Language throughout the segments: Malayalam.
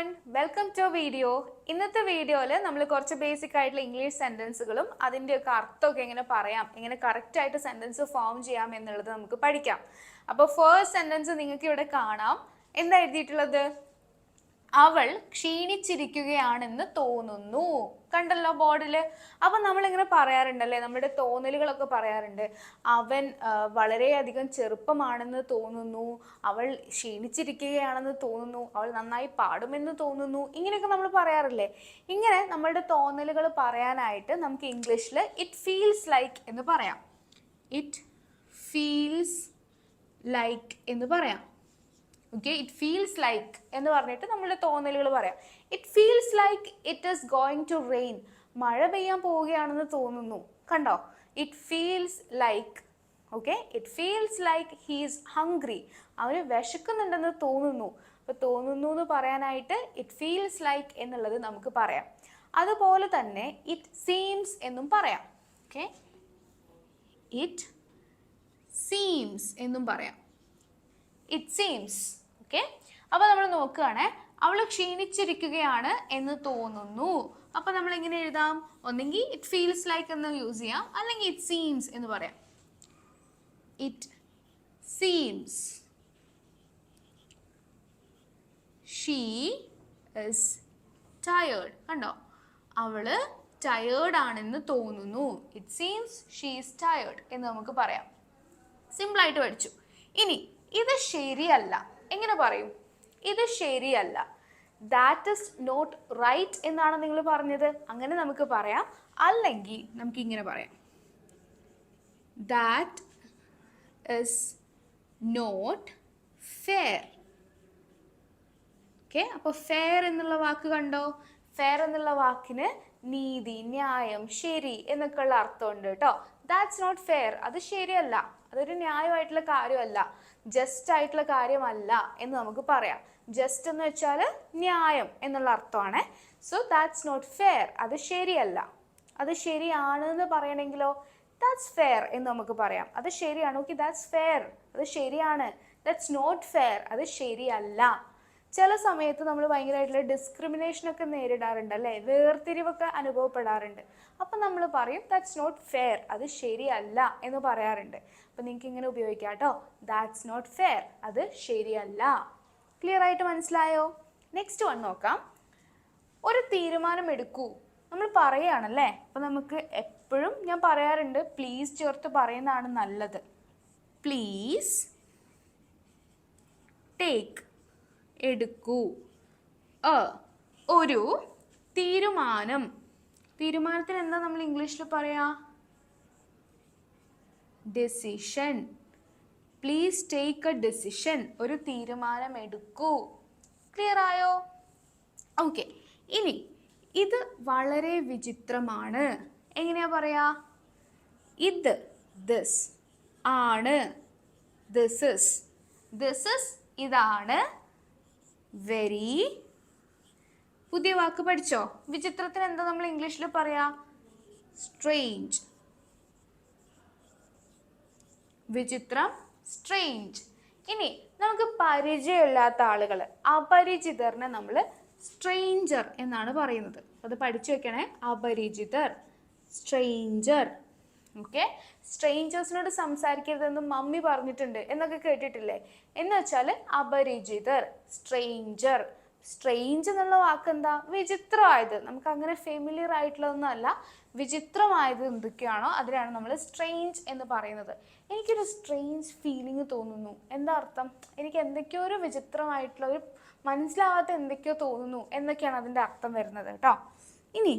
everyone, welcome to video. ഇന്നത്തെ വീഡിയോയിൽ നമ്മൾ കുറച്ച് ബേസിക് ആയിട്ടുള്ള ഇംഗ്ലീഷ് സെന്റൻസുകളും അതിൻ്റെയൊക്കെ അർത്ഥമൊക്കെ എങ്ങനെ പറയാം, എങ്ങനെ കറക്റ്റ് ആയിട്ട് സെന്റൻസ് ഫോം ചെയ്യാം എന്നുള്ളത് നമുക്ക് പഠിക്കാം. അപ്പോൾ ഫസ്റ്റ് സെന്റൻസ് നിങ്ങൾക്ക് ഇവിടെ കാണാം. എന്താ എഴുതിയിട്ടുള്ളത്? അവൾ ക്ഷീണിച്ചിരിക്കുകയാണെന്ന് തോന്നുന്നു. കണ്ടല്ലോ ബോർഡില്. അപ്പൊ നമ്മളിങ്ങനെ പറയാറുണ്ടല്ലേ, നമ്മുടെ തോന്നലുകളൊക്കെ പറയാറുണ്ട്. അവൻ വളരെയധികം ചെറുപ്പമാണെന്ന് തോന്നുന്നു, അവൾ ക്ഷീണിച്ചിരിക്കുകയാണെന്ന് തോന്നുന്നു, അവൾ നന്നായി പാടുമെന്ന് തോന്നുന്നു, ഇങ്ങനെയൊക്കെ നമ്മൾ പറയാറില്ലേ. ഇങ്ങനെ നമ്മളുടെ തോന്നലുകൾ പറയാനായിട്ട് നമുക്ക് ഇംഗ്ലീഷിൽ ഇറ്റ് ഫീൽസ് ലൈക്ക് എന്ന് പറയാം. ഇറ്റ് ഫീൽസ് ലൈക്ക് എന്ന് പറയാം. ഓക്കെ, ഇറ്റ് ഫീൽസ് ലൈക്ക് എന്ന് പറഞ്ഞിട്ട് നമ്മളുടെ തോന്നലുകൾ പറയാം. It feels like it is going to rain. മഴ പെയ്യാൻ പോവുകയാണെന്ന് തോന്നുന്നു. കണ്ടോ? It feels like. Okay, it feels like he is hungry. അവന് വിശക്കുന്നുണ്ടെന്ന് തോന്നുന്നു. അപ്പോൾ തോന്നുന്നു എന്ന് പറയാനായിട്ട് ഇറ്റ് ഫീൽസ് ലൈക്ക് എന്നുള്ളത് നമുക്ക് പറയാം. അതുപോലെ തന്നെ ഇറ്റ് സീംസ് എന്നും പറയാം. ഓക്കെ, ഇറ്റ് സീംസ് എന്നും പറയാം. It seems. ഓക്കെ, അപ്പോൾ നമ്മൾ നോക്കുകയാണെ, അവൾ ക്ഷീണിച്ചിരിക്കുകയാണ് എന്ന് തോന്നുന്നു. അപ്പോൾ നമ്മൾ എങ്ങനെ എഴുതാം? ഒന്നെങ്കിൽ ഇറ്റ് ഫീൽസ് ലൈക്ക് എന്ന് യൂസ് ചെയ്യാം, അല്ലെങ്കിൽ ഇറ്റ് സീംസ് എന്ന് പറയാം. It seems she is tired. കണ്ടോ? അവള് ടയേർഡ് ആണെന്ന് തോന്നുന്നു. It seems she is tired എന്ന് നമുക്ക് പറയാം. സിമ്പിളായിട്ട് പഠിച്ചു. ഇനി ഇത് ശരിയല്ല എങ്ങനെ പറയും? ഇത് ശരിയല്ല. ദാറ്റ് ഇസ് നോട്ട് റൈറ്റ് എന്നാണ് നിങ്ങൾ പറഞ്ഞത്. അങ്ങനെ നമുക്ക് പറയാം. അല്ലെങ്കിൽ നമുക്ക് ഇങ്ങനെ പറയാം, that is not fair. Okay, അപ്പോൾ ഫെയർ എന്നുള്ള വാക്ക് കണ്ടോ? ഫെയർ എന്നുള്ള വാക്കിന് നീതി, ന്യായം, ശരി എന്നൊക്കെയുള്ള അർത്ഥമുണ്ട് കേട്ടോ. ദാറ്റ്സ് നോട്ട് ഫെയർ, അത് ശരിയല്ല, അതൊരു ന്യായമായിട്ടുള്ള കാര്യമല്ല, ജസ്റ്റ് ആയിട്ടുള്ള കാര്യമല്ല എന്ന് നമുക്ക് പറയാം. ജസ്റ്റ് എന്ന് വെച്ചാൽ ന്യായം എന്നുള്ള അർത്ഥമാണ്. സോ ദാറ്റ്സ് നോട്ട് ഫെയർ, അത് ശരിയല്ല. അത് ശരിയാണ് എന്ന് പറയണമെങ്കിലോ ദാറ്റ്സ് ഫെയർ എന്ന് നമുക്ക് പറയാം. അത് ശരിയാണ്. ഓക്കെ, ദാറ്റ്സ് ഫെയർ, അത് ശരിയാണ്. ദാറ്റ്സ് നോട്ട് ഫെയർ, അത് ശരിയല്ല. ചില സമയത്ത് നമ്മൾ ഭയങ്കരമായിട്ടുള്ള ഡിസ്ക്രിമിനേഷനൊക്കെ നേരിടാറുണ്ട് അല്ലേ, വേർതിരിവൊക്കെ അനുഭവപ്പെടാറുണ്ട്. അപ്പം നമ്മൾ പറയും ദാറ്റ്സ് നോട്ട് ഫെയർ, അത് ശരിയല്ല എന്ന് പറയാറുണ്ട്. അപ്പം നിങ്ങൾക്ക് ഇങ്ങനെ ഉപയോഗിക്കാം കേട്ടോ, ദാറ്റ്സ് നോട്ട് ഫെയർ, അത് ശരിയല്ല. ക്ലിയർ ആയിട്ട് മനസ്സിലായോ? നെക്സ്റ്റ് വൺ നോക്കാം. ഒരു തീരുമാനം എടുക്കൂ. നമ്മൾ പറയുകയാണല്ലേ, അപ്പം നമുക്ക് എപ്പോഴും ഞാൻ പറയാറുണ്ട് പ്ലീസ് ചേർത്ത് പറയുന്നതാണ് നല്ലത്. പ്ലീസ് ടേക്ക്, എടുക്കൂ. ഒരു തീരുമാനം. തീരുമാനത്തിന് എന്താ നമ്മൾ ഇംഗ്ലീഷിൽ പറയാ? Decision. Please take A decision. ഒരു തീരുമാനം എടുക്കൂ. ക്ലിയർ ആയോ? ഓക്കെ, ഇനി ഇത് വളരെ വിചിത്രമാണ്. എങ്ങനെയാ പറയാ? ഇത്, ദിസ് ആണ്, ദിസ് ഇസ്, ദിസ് ഇസ് ഇതാണ്. വെരി. പുതിയ വാക്ക് പഠിച്ചോ? വിചിത്രത്തിന് എന്താ നമ്മൾ ഇംഗ്ലീഷിൽ പറയാ? സ്ട്രേഞ്ച്. വിചിത്രം, സ്ട്രേഞ്ച്. ഇനി നമുക്ക് പരിചയമില്ലാത്ത ആളുകൾ, അപരിചിതറിനെ നമ്മൾ സ്ട്രേഞ്ചർ എന്നാണ് പറയുന്നത്. അത് പഠിച്ചു വെക്കണേ. അപരിചിതർ, സ്ട്രേഞ്ചർ. ഓക്കെ, സ്ട്രേഞ്ചേഴ്സിനോട് സംസാരിക്കരുതെന്ന് മമ്മി പറഞ്ഞിട്ടുണ്ട് എന്നൊക്കെ കേട്ടിട്ടില്ലേ? എന്ന് വെച്ചാൽ അപരിചിതർ, സ്ട്രേഞ്ചർ. സ്ട്രേഞ്ച് എന്നുള്ള വാക്ക് എന്താ? വിചിത്രമായത്. നമുക്ക് അങ്ങനെ ഫെമിലിയർ ആയിട്ടുള്ളതൊന്നും അല്ല, വിചിത്രമായത് എന്തൊക്കെയാണോ അതിനാണ് നമ്മൾ സ്ട്രേഞ്ച് എന്ന് പറയുന്നത്. എനിക്കൊരു സ്ട്രേഞ്ച് ഫീലിംഗ് തോന്നുന്നു. എന്താ അർത്ഥം? എനിക്ക് എന്തൊക്കെയോ ഒരു വിചിത്രമായിട്ടുള്ള ഒരു മനസ്സിലാവാത്ത എന്തൊക്കെയോ തോന്നുന്നു എന്നൊക്കെയാണ് അതിൻ്റെ അർത്ഥം വരുന്നത് കേട്ടോ. ഇനി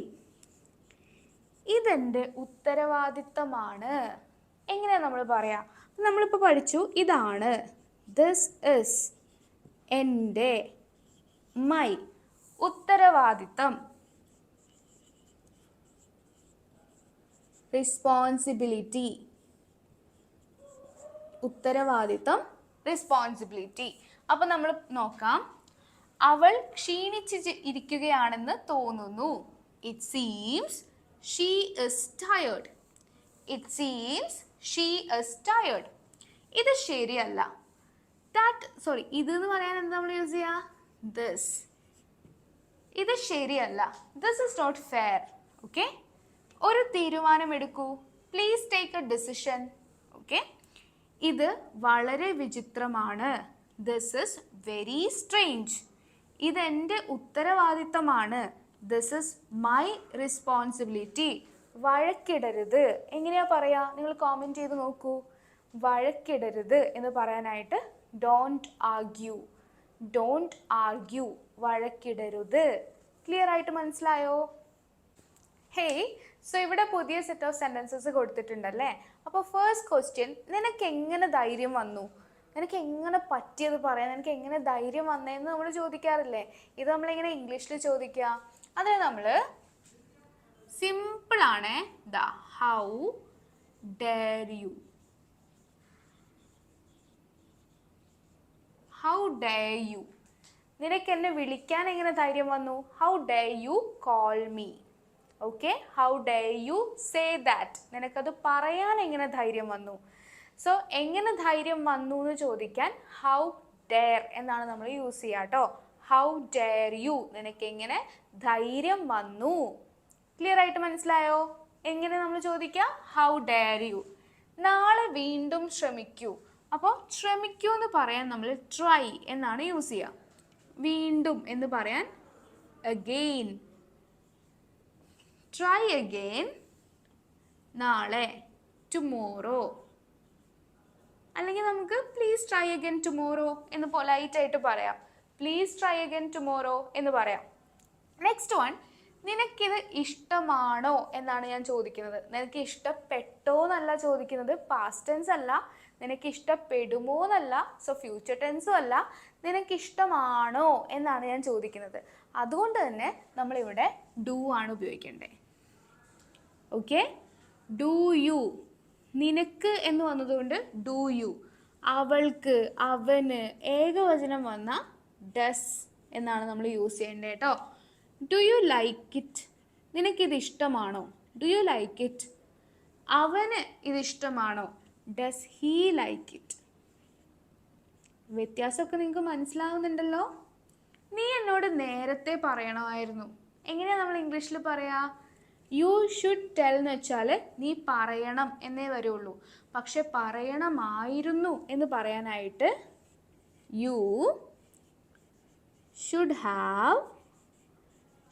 ഇതെൻ്റെ ഉത്തരവാദിത്തമാണ്. എങ്ങനെയാ നമ്മൾ പറയാ? നമ്മളിപ്പോൾ പഠിച്ചു ഇതാണ്, ദിസ് ഇസ്, എൻ്റെ, മൈ. ഉത്തരവാദിത്തം, റെസ്പോൺസിബിലിറ്റി. ഉത്തരവാദിത്തം, റെസ്പോൺസിബിലിറ്റി. അപ്പം നമ്മൾ നോക്കാം. അവൾ ക്ഷീണിച്ച് ഇരിക്കുകയാണെന്ന് തോന്നുന്നു. It seems she is tired. It seems she is tired. ഇത് ശരിയല്ല. ഇതെന്ന് പറയാൻ എന്താ നമ്മൾ യൂസ് ചെയ്യുക? ദിസ്. ഇത് ശരിയല്ല. This is not fair. Okay, ഒരു തീരുമാനമെടുക്കൂ. Please take a decision. Okay, ഇത് വളരെ വിചിത്രമാണ്. This is very strange. ഇതെൻ്റെ ഉത്തരവാദിത്തമാണ്. This is my responsibility. വഴക്കിടരുത് എങ്ങനെയാ പറയാ? നിങ്ങൾ കോമെന്റ് ചെയ്ത് നോക്കൂ. വഴക്കിടരുത് എന്ന് പറയാനായിട്ട് ഡോണ്ട് ആർഗ്യൂ. ഡോണ്ട് ആർഗ്യൂ, വഴക്കിടരുത്. ക്ലിയർ ആയിട്ട് മനസ്സിലായോ? ഹേയ്, സോ ഇവിടെ പുതിയ സെറ്റ് ഓഫ് സെന്റൻസസ് കൊടുത്തിട്ടുണ്ടല്ലേ. അപ്പോൾ ഫസ്റ്റ് ക്വസ്റ്റ്യൻ, നിനക്ക് എങ്ങനെ ധൈര്യം വന്നു? നിനക്ക് എങ്ങനെ പറ്റിയത് പറയാൻ, നിനക്ക് എങ്ങനെ ധൈര്യം വന്നതെന്ന് നമ്മൾ ചോദിക്കാറില്ലേ? ഇത് നമ്മളിങ്ങനെ ഇംഗ്ലീഷിൽ ചോദിക്കുക. അതിന് നമ്മൾ സിമ്പിൾ ആണ്. How dare U. How dare U. നിനക്ക് എന്നെ വിളിക്കാൻ എങ്ങനെ ധൈര്യം വന്നു? How dare you call me. Okay, how dare you say that. നിനക്കത് പറയാൻ എങ്ങനെ ധൈര്യം വന്നു? സോ എങ്ങനെ ധൈര്യം വന്നു എന്ന് ചോദിക്കാൻ ഹൗ ഡെയർ എന്നാണ് നമ്മൾ യൂസ് ചെയ്യുക കേട്ടോ. ഹൗ ഡെയർ യു, നിനക്ക് എങ്ങനെ ധൈര്യം വന്നു. ക്ലിയർ ആയിട്ട് മനസ്സിലായോ? എങ്ങനെ നമ്മൾ ചോദിക്കുക? How dare you. നാളെ വീണ്ടും ശ്രമിക്കൂ. അപ്പോൾ ശ്രമിക്കൂ എന്ന് പറയാൻ നമ്മൾ ട്രൈ എന്നാണ് യൂസ് ചെയ്യുക. വീണ്ടും എന്ന് പറയാൻ അഗെയിൻ. ട്രൈ അഗെയിൻ നാളെ, ടുമോറോ. അല്ലെങ്കിൽ നമുക്ക് പ്ലീസ് ട്രൈ അഗെയിൻ ടുമോറോ എന്ന് പൊലൈറ്റ് ആയിട്ട് പറയാം. പ്ലീസ് ട്രൈ അഗെയിൻ ടുമോറോ എന്ന് പറയാം. നെക്സ്റ്റ് വൺ, നിനക്കിത് ഇഷ്ടമാണോ എന്നാണ് ഞാൻ ചോദിക്കുന്നത്. നിനക്ക് ഇഷ്ടപ്പെട്ടോ എന്നല്ല ചോദിക്കുന്നത്, പാസ്റ്റ് ടെൻസ് അല്ല. നിനക്ക് ഇഷ്ടപ്പെടുമോ എന്നല്ല, സോ ഫ്യൂച്ചർ ടെൻസും അല്ല. നിനക്ക് ഇഷ്ടമാണോ എന്നാണ് ഞാൻ ചോദിക്കുന്നത്. അതുകൊണ്ട് തന്നെ നമ്മളിവിടെ ഡു ആണ് ഉപയോഗിക്കേണ്ടത്. Okay, do you. നിനക്ക് എന്ന് വന്നതുകൊണ്ട് ഡു യു. അവൾക്ക്, അവന് ഏകവചനം വന്ന ഡസ് എന്നാണ് നമ്മൾ യൂസ് ചെയ്യേണ്ടത് കേട്ടോ. Do you like it. നിനക്കിത് ഇഷ്ടമാണോ? Do you like it. അവന് ഇത് ഇഷ്ടമാണോ? Does he like it. വ്യത്യാസമൊക്കെ നിങ്ങൾക്ക് മനസ്സിലാവുന്നുണ്ടല്ലോ. നീ എന്നോട് നേരത്തെ പറയണമായിരുന്നു. എങ്ങനെയാണ് നമ്മൾ ഇംഗ്ലീഷിൽ പറയാ? യു ഷുഡ് ടെൽ എന്ന് വെച്ചാൽ നീ പറയണം എന്നേ വരുള്ളൂ. പക്ഷെ പറയണമായിരുന്നു എന്ന് പറയാനായിട്ട് U should have.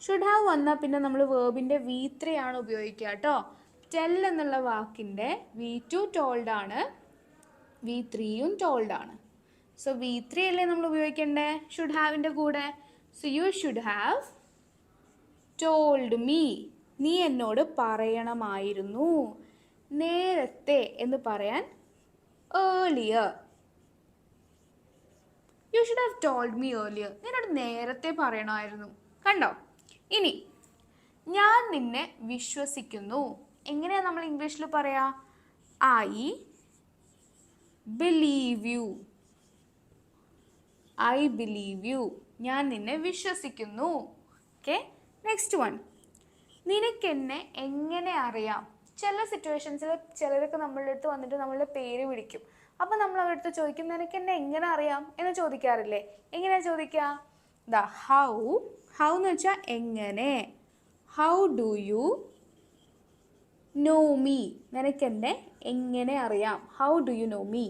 Should have വന്നാൽ പിന്നെ നമ്മൾ വേർബിൻ്റെ V3 ആണ് ഉപയോഗിക്കുക കേട്ടോ. ടെൽ എന്നുള്ള വാക്കിൻ്റെ V2 ടോൾഡ് ആണ്, V3യും ടോൾഡ് ആണ്. സോ V3 അല്ലേ നമ്മൾ ഉപയോഗിക്കണ്ടേ ഷുഡ് ഹാവിൻ്റെ കൂടെ. So you should have told me. നീ എന്നോട് പറയണമായിരുന്നു. നേരത്തെ എന്ന് പറയാൻ earlier. U should have told me earlier. നിന്നോട് നേരത്തെ പറയണമായിരുന്നു. കണ്ടോ? ഇനി ഞാൻ നിന്നെ വിശ്വസിക്കുന്നു. എങ്ങനെയാണ് നമ്മൾ ഇംഗ്ലീഷിൽ പറയാ? I believe U. I believe U. ഞാൻ നിന്നെ വിശ്വസിക്കുന്നു. ഓക്കെ, നെക്സ്റ്റ് വൺ, നിനക്കെന്നെ എങ്ങനെ അറിയാം? ചില സിറ്റുവേഷൻസിൽ ചിലരൊക്കെ നമ്മളുടെ അടുത്ത് വന്നിട്ട് നമ്മളുടെ പേര് വിളിക്കും. അപ്പം നമ്മൾ അവരുടെ അടുത്ത് ചോദിക്കും, നിനക്കെന്നെ എങ്ങനെ അറിയാം എന്ന് ചോദിക്കാറില്ലേ? എങ്ങനെയാണ് ചോദിക്കുക? ഹൗ. ഹൗ എന്ന് വെച്ചാൽ എങ്ങനെ. How do you know me. നിനക്കെന്നെ എങ്ങനെ അറിയാം? How do you know me.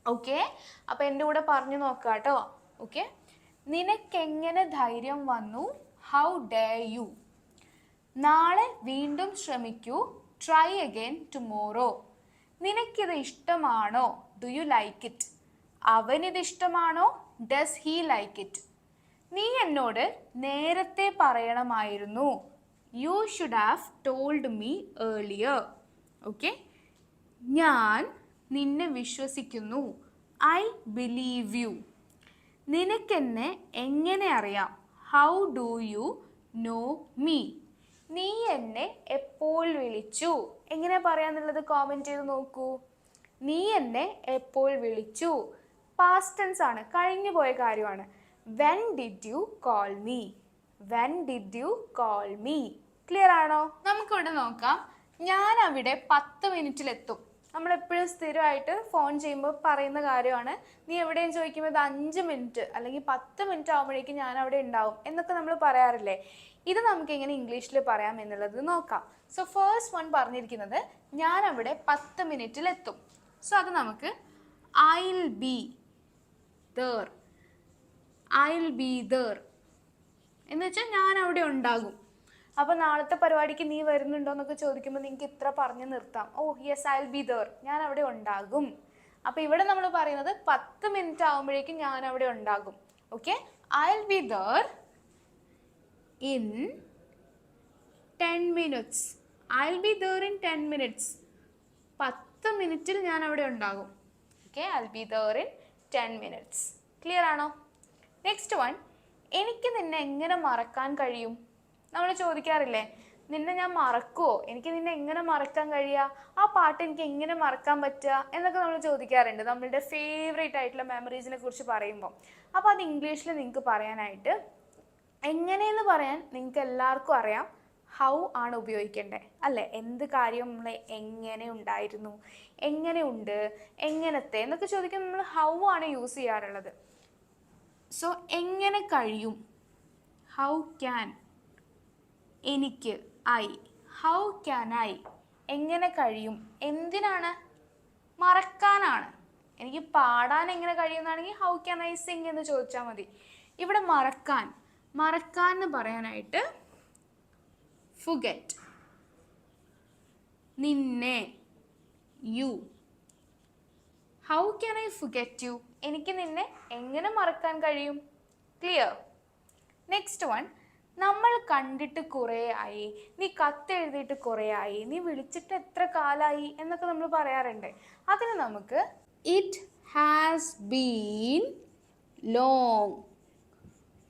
Okay, അപ്പം എൻ്റെ കൂടെ പറഞ്ഞു നോക്കുക കേട്ടോ. ഓക്കെ, നിനക്കെങ്ങനെ ധൈര്യം വന്നു? How dare you. നാളെ വീണ്ടും ശ്രമിക്കൂ. Try again tomorrow. നിനക്കിത് ഇഷ്ടമാണോ? Do you like it. അവനിത് ഇഷ്ടമാണോ? Does he like it. നീ എന്നോട് നേരത്തെ പറയണമായിരുന്നു. You should have told me earlier. Okay, ഞാൻ നിന്നെ വിശ്വസിക്കുന്നു. I believe you. നിനക്കെന്നെ എങ്ങനെ അറിയാം? How do you know me. നീ എന്നെ എപ്പോൾ വിളിച്ചു? എങ്ങനെ പറയാന്നുള്ളത് കോമെന്റ് ചെയ്ത് നോക്കൂ. നീ എന്നെ എപ്പോൾ വിളിച്ചു. പാസ്റ്റ് ടെൻസ് ആണ്, കഴിഞ്ഞു പോയ കാര്യമാണ്. When did you call me. When did you call me. Clear ആണോ? നമുക്കിവിടെ നോക്കാം. ഞാൻ അവിടെ 10 മിനിറ്റിലെത്തും. നമ്മളെപ്പോഴും സ്ഥിരമായിട്ട് ഫോൺ ചെയ്യുമ്പോൾ പറയുന്ന കാര്യമാണ്. നീ എവിടെയും ചോദിക്കുമ്പോൾ ഇത് 5 മിനിറ്റ് അല്ലെങ്കിൽ 10 മിനിറ്റ് ആകുമ്പോഴേക്കും ഞാൻ അവിടെ ഉണ്ടാവും എന്നൊക്കെ നമ്മൾ പറയാറില്ലേ. ഇത് നമുക്ക് എങ്ങനെ ഇംഗ്ലീഷിൽ പറയാം എന്നുള്ളത് നോക്കാം. സോ ഫസ്റ്റ് വൺ പറഞ്ഞിരിക്കുന്നത് ഞാൻ അവിടെ 10 മിനിറ്റിൽ എത്തും. സോ അത് നമുക്ക് I'll be there. I'll be there എന്ന് വെച്ചാൽ ഞാൻ അവിടെ ഉണ്ടാകും. അപ്പോൾ നാളത്തെ പരിപാടിക്ക് നീ വരുന്നുണ്ടോ എന്നൊക്കെ ചോദിക്കുമ്പോൾ നിങ്ങൾക്ക് ഇത്ര പറഞ്ഞ് നിർത്താം. Oh yes I will be there, ഞാൻ അവിടെ ഉണ്ടാകും. അപ്പോൾ ഇവിടെ നമ്മൾ പറയുന്നത് 10 മിനിറ്റ് ആകുമ്പോഴേക്കും ഞാൻ അവിടെ ഉണ്ടാകും. Okay, I will be there in 10 minutes. I will be there in 10 minutes. 10 മിനിറ്റിൽ ഞാൻ അവിടെ ഉണ്ടാകും. Okay, I will be there in 10 minutes. Clear ആണോ? നെക്സ്റ്റ് വൺ, എനിക്ക് നിന്നെ എങ്ങനെ മറക്കാൻ കഴിയും? നമ്മൾ ചോദിക്കാറില്ലേ, നിന്നെ ഞാൻ മറക്കുമോ, എനിക്ക് നിന്നെ എങ്ങനെ മറക്കാൻ കഴിയുക, ആ പാട്ട് എനിക്ക് എങ്ങനെ മറക്കാൻ പറ്റുക എന്നൊക്കെ നമ്മൾ ചോദിക്കാറുണ്ട് നമ്മളുടെ ഫേവറേറ്റ് ആയിട്ടുള്ള മെമ്മറീസിനെ കുറിച്ച് പറയുമ്പോൾ. അപ്പോൾ അത് ഇംഗ്ലീഷിൽ നിങ്ങൾക്ക് പറയാനായിട്ട് എങ്ങനെയെന്ന് പറയാൻ നിങ്ങൾക്ക് എല്ലാവർക്കും അറിയാം. ഹൗ ആണ് ഉപയോഗിക്കേണ്ടത് അല്ലേ? എന്ത് കാര്യം നമ്മൾ എങ്ങനെ ഉണ്ടായിരുന്നു, എങ്ങനെ ഉണ്ട്, എങ്ങനത്തെ എന്നൊക്കെ ചോദിക്കാൻ നമ്മൾ ഹൗ ആണ് യൂസ് ചെയ്യാറുള്ളത്. സോ എങ്ങനെ കഴിയും, ഹൗ ക്യാൻ. എനിക്ക് ഐ, ഹൗ ക്യാൻ ഐ, എങ്ങനെ കഴിയും. എന്തിനാണ്? മറക്കാനാണ്. എനിക്ക് പാടാൻ എങ്ങനെ കഴിയുമെന്നാണെങ്കിൽ ഹൗ ക്യാൻ ഐ സിങ് എന്ന് ചോദിച്ചാൽ മതി. ഇവിടെ മറക്കാൻ, മറക്കാൻ എന്ന് പറയാനായിട്ട് ഫുഗെറ്റ്. നിന്നെ, you. How can I forget you, എനിക്ക് നിന്നെ എങ്ങനെ മറക്കാൻ കഴിയും. ക്ലിയർ? നെക്സ്റ്റ് വൺ, നമ്മൾ കണ്ടിട്ട് കുറേ ആയി, നീ കത്തെഴുതിയിട്ട് കുറേ ആയി, നീ വിളിച്ചിട്ട് എത്ര കാലമായി എന്നൊക്കെ നമ്മൾ പറയാറുണ്ട്. അതിന് നമുക്ക് ഇറ്റ് ഹാസ് ബീൻ ലോങ്.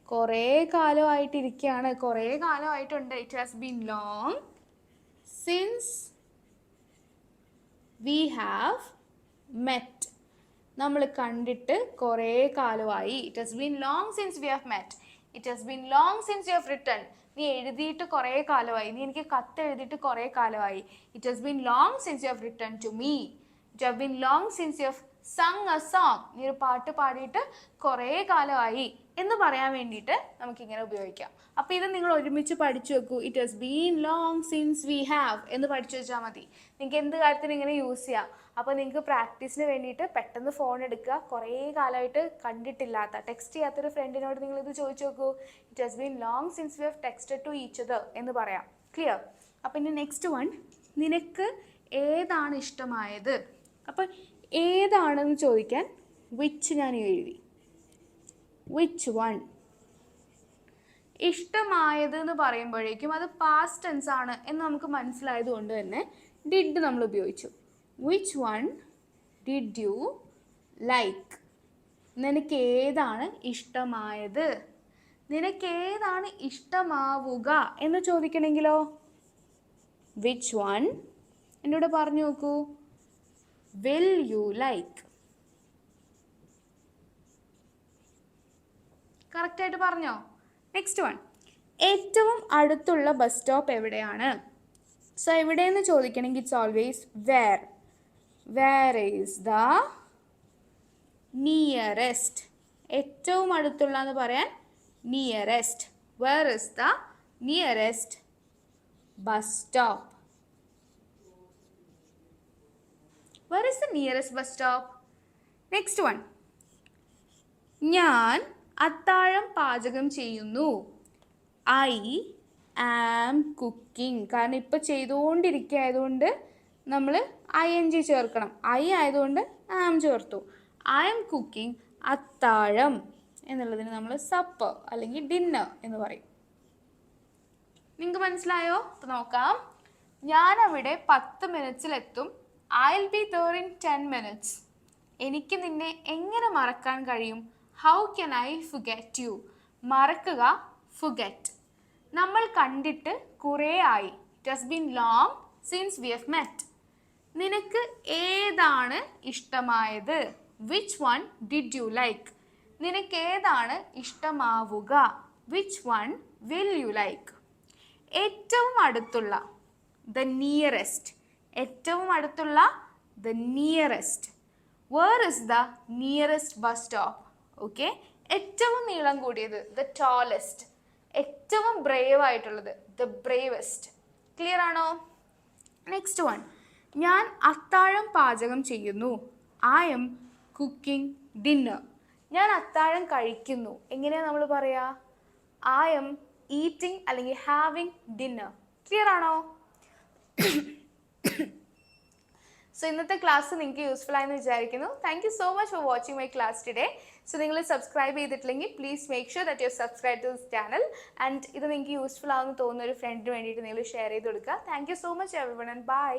കുറേ കാലമായിട്ടിരിക്കുകയാണ്, കുറേ കാലമായിട്ടുണ്ട്. It has been long since we have met. നമ്മൾ കണ്ടിട്ട് കുറേ കാലമായി. It has been long since we have met. It has been long since you have written. നീ എഴുതിയിട്ട് കുറേ കാലമായി, നീ എനിക്ക് കത്ത് എഴുതിയിട്ട് കുറേ കാലമായി. It has been long since you have written to me. It have been long since you have sung a song. നീ ഒരു പാട്ട് പാടിയിട്ട് കുറേ കാലമായി എന്ന് പറയാൻ വേണ്ടിയിട്ട് നമുക്കിങ്ങനെ ഉപയോഗിക്കാം. അപ്പോൾ ഇത് നിങ്ങൾ ഒരുമിച്ച് പഠിച്ചു വെക്കൂ. It has been long since we have എന്ന് പഠിച്ചു വെച്ചാൽ മതി. നിങ്ങൾക്ക് എന്ത് കാര്യത്തിനും ഇങ്ങനെ യൂസ് ചെയ്യാം. അപ്പോൾ നിങ്ങൾക്ക് പ്രാക്ടീസിന് വേണ്ടിയിട്ട് പെട്ടെന്ന് ഫോൺ എടുക്കുക. കുറേ കാലമായിട്ട് കണ്ടിട്ടില്ലാത്ത, ടെക്സ്റ്റ് ചെയ്യാത്തൊരു ഫ്രണ്ടിനോട് നിങ്ങളിത് ചോദിച്ചു നോക്കൂ. It has been long since we have texted to each other എന്ന് പറയാം. ക്ലിയർ? അപ്പോൾ ഇനി നെക്സ്റ്റ് വൺ, നിനക്ക് ഏതാണ് ഇഷ്ടമായത്. അപ്പോൾ ഏതാണെന്ന് ചോദിക്കാൻ വിച്ച് ഞാൻ എഴുതി. Which one. ഇഷ്ടമായത് എന്ന് പറയുമ്പോഴേക്കും അത് പാസ്റ്റ് ടെൻസ് ആണ് എന്ന് നമുക്ക് മനസ്സിലായത് കൊണ്ട് തന്നെ ഡിഡ് നമ്മൾ ഉപയോഗിച്ചു. Which one did you like. നിനക്ക് ഏതാണ് ഇഷ്ടമായത്. നിനക്ക് ഏതാണ് ഇഷ്ടമാവുക എന്ന് ചോദിക്കണമെങ്കിലോ വിച്ച് വൺ. എന്നോട് പറഞ്ഞു നോക്കൂ, വിൽ യു ലൈക്ക്. കറക്റ്റായിട്ട് പറഞ്ഞോ? നെക്സ്റ്റ് വൺ, ഏറ്റവും അടുത്തുള്ള ബസ് സ്റ്റോപ്പ് എവിടെയാണ്. സോ എവിടെയെന്ന് ചോദിക്കണമെങ്കിൽ it's always where. Where is the nearest. ഏറ്റവും അടുത്തുള്ള എന്ന് പറയാൻ nearest. Where is the nearest bus stop. Where is the nearest bus stop? Next one. ഞാൻ അത്താഴം പാചകം ചെയ്യുന്നു. I am cooking. കാരണം ഇപ്പോൾ ചെയ്തുകൊണ്ടിരിക്കുകയായതുകൊണ്ട് നമ്മൾ ing ചേർക്കണം. I ആയതുകൊണ്ട് am ചേർത്തു. I am cooking അത്താഴം എന്നുള്ളതിന് നമ്മൾ സപ്പർ അല്ലെങ്കിൽ ഡിന്നർ എന്ന് പറയും. നിങ്ങൾക്ക് മനസ്സിലായോ? അപ്പോൾ നോക്കാം. ഞാൻ അവിടെ 10 മിനിറ്റ്സിലെത്തും. I'll be there in 10 minutes. എനിക്ക് നിന്നെ എങ്ങനെ മറക്കാൻ കഴിയും. How can I forget you? മറക്കുക, forget. നമ്മൾ കണ്ടിട്ട് കുറേ ആയി. It has been long since we have met. നിനക്ക് ഏതാണ് ഇഷ്ടമായത്. Which one did you like? നിനക്ക് ഏതാണ് ഇഷ്ടമാവുക. Which one will you like? ഏറ്റവും അടുത്തുള്ള, the nearest. ഏറ്റവും അടുത്തുള്ള the nearest. Where is the nearest bus stop? Okay. ഏറ്റവും നീളം കൂടിയത് the tallest. ഏറ്റവും brave ആയിട്ടുള്ളത് the bravest. ക്ലിയർ ആണോ? നെക്സ്റ്റ് വൺ, ഞാൻ അത്താഴം പാചകം ചെയ്യുന്നു. I am cooking dinner. ഞാൻ അത്താഴം കഴിക്കുന്നു. എങ്ങനെയാണ് നമ്മൾ പറയാ? I am eating അല്ലെങ്കിൽ having dinner. ക്ലിയർ ആണോ? സോ ഇന്നത്തെ ക്ലാസ് നിങ്ങൾക്ക് യൂസ്ഫുൾ ആയെന്ന് വിചാരിക്കുന്നു. Thank you so much for watching my class today. So നിങ്ങൾ സബ്സ്ക്രൈബ് ചെയ്തിട്ടില്ലെങ്കിൽ please make sure that you subscribe to this channel. And ഇത് നിങ്ങൾക്ക് യൂസ്ഫുൾ ആണെന്ന് തോന്നുന്ന ഒരു ഫ്രണ്ടിന് വേണ്ടിയിട്ട് നിങ്ങൾ ഷെയർ ചെയ്ത് കൊടുക്കുക. Thank you so much everyone and by.